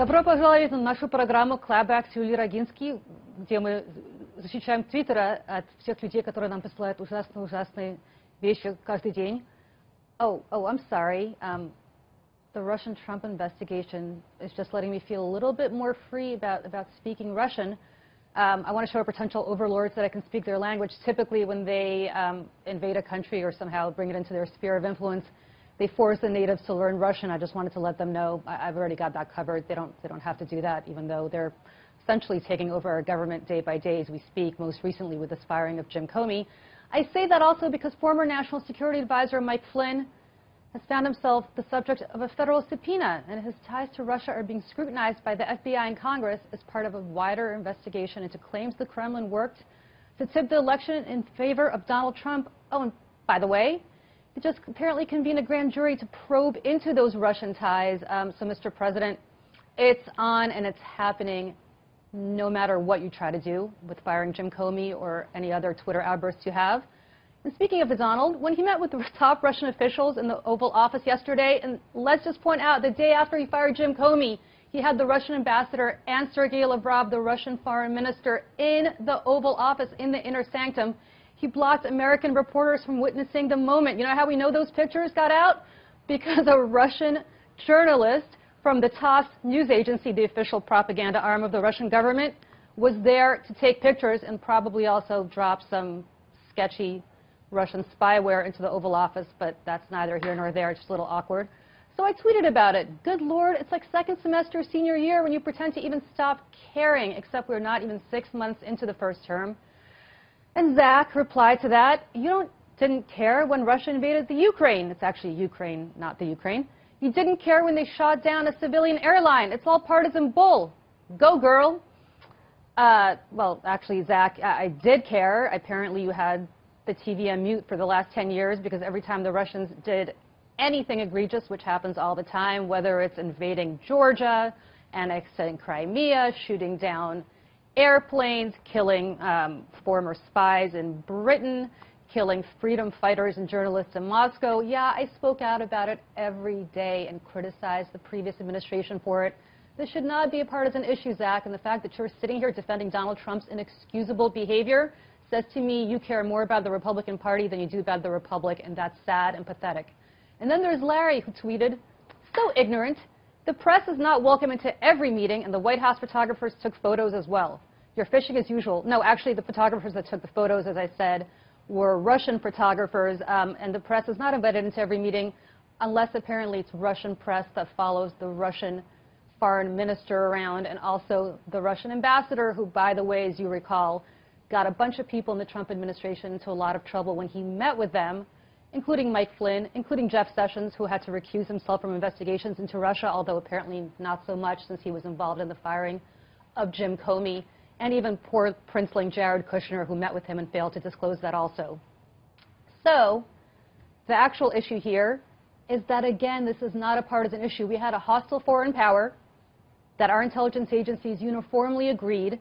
Добро пожаловать на нашу программу Clapback с Джули Рогински, где мы защищаем Твиттера от всех людей, которые нам присылают ужасные вещи каждый день. I'm sorry. The Russian Trump investigation is just letting me feel a little bit more free about speaking Russian. I want to show our potential overlords that I can speak their language. Typically, when they invade a country or somehow bring it into their sphere of influence, they force the natives to learn Russian. I just wanted to let them know I've already got that covered. They don't have to do that, even though they're essentially taking over our government day by day as we speak, most recently with this firing of Jim Comey. I say that also because former National Security Advisor Mike Flynn has found himself the subject of a federal subpoena, and his ties to Russia are being scrutinized by the FBI and Congress as part of a wider investigation into claims the Kremlin worked to tip the election in favor of Donald Trump. Oh, and by the way, it just apparently convened a grand jury to probe into those Russian ties. So, Mr. President, it's on and it's happening no matter what you try to do with firing Jim Comey or any other Twitter outbursts you have. And speaking of Donald, when he met with the top Russian officials in the Oval Office yesterday, and let's just point out, the day after he fired Jim Comey, he had the Russian ambassador and Sergei Lavrov, the Russian foreign minister, in the Oval Office, in the inner sanctum. He blocked American reporters from witnessing the moment. You know how we know those pictures got out? Because a Russian journalist from the TASS news agency, the official propaganda arm of the Russian government, was there to take pictures and probably also drop some sketchy Russian spyware into the Oval Office, but that's neither here nor there. It's just a little awkward. So I tweeted about it. Good Lord, it's like second semester senior year when you pretend to even stop caring, except we're not even 6 months into the first term. And Zach replied to that, you didn't care when Russia invaded the Ukraine. It's actually Ukraine, not the Ukraine. You didn't care when they shot down a civilian airline. It's all partisan bull. Go, girl. Well, actually, Zach, I did care. Apparently, you had the TV on mute for the last 10 years because every time the Russians did anything egregious, which happens all the time, whether it's invading Georgia, annexing Crimea, shooting down airplanes, killing former spies in Britain, killing freedom fighters and journalists in Moscow. Yeah, I spoke out about it every day and criticized the previous administration for it. This should not be a partisan issue, Zach, and the fact that you're sitting here defending Donald Trump's inexcusable behavior says to me you care more about the Republican Party than you do about the Republic, and that's sad and pathetic. And then there's Larry, who tweeted, so ignorant. The press is not welcome into every meeting, and the White House photographers took photos as well. You're fishing as usual. No, actually, the photographers that took the photos, as I said, were Russian photographers, and the press is not invited into every meeting unless apparently it's Russian press that follows the Russian foreign minister around, and also the Russian ambassador, who, by the way, as you recall, got a bunch of people in the Trump administration into a lot of trouble when he met with them, including Mike Flynn, including Jeff Sessions, who had to recuse himself from investigations into Russia, although apparently not so much since he was involved in the firing of Jim Comey, and even poor princeling Jared Kushner, who met with him and failed to disclose that also. So the actual issue here is that, again, this is not a partisan issue. We had a hostile foreign power that our intelligence agencies uniformly agreed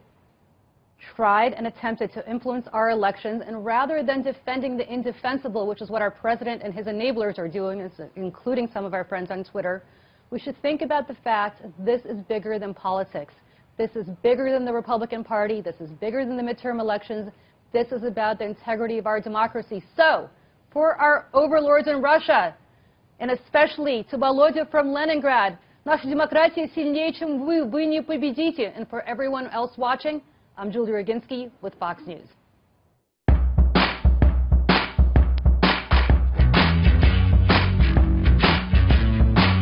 tried and attempted to influence our elections, and rather than defending the indefensible, which is what our president and his enablers are doing, including some of our friends on Twitter, we should think about the fact this is bigger than politics. This is bigger than the Republican Party. This is bigger than the midterm elections. This is about the integrity of our democracy. So, for our overlords in Russia, and especially to Volodya from Leningrad, наша демократия сильнее, чем вы не победите. And for everyone else watching, I'm Джули Рогински with Fox News.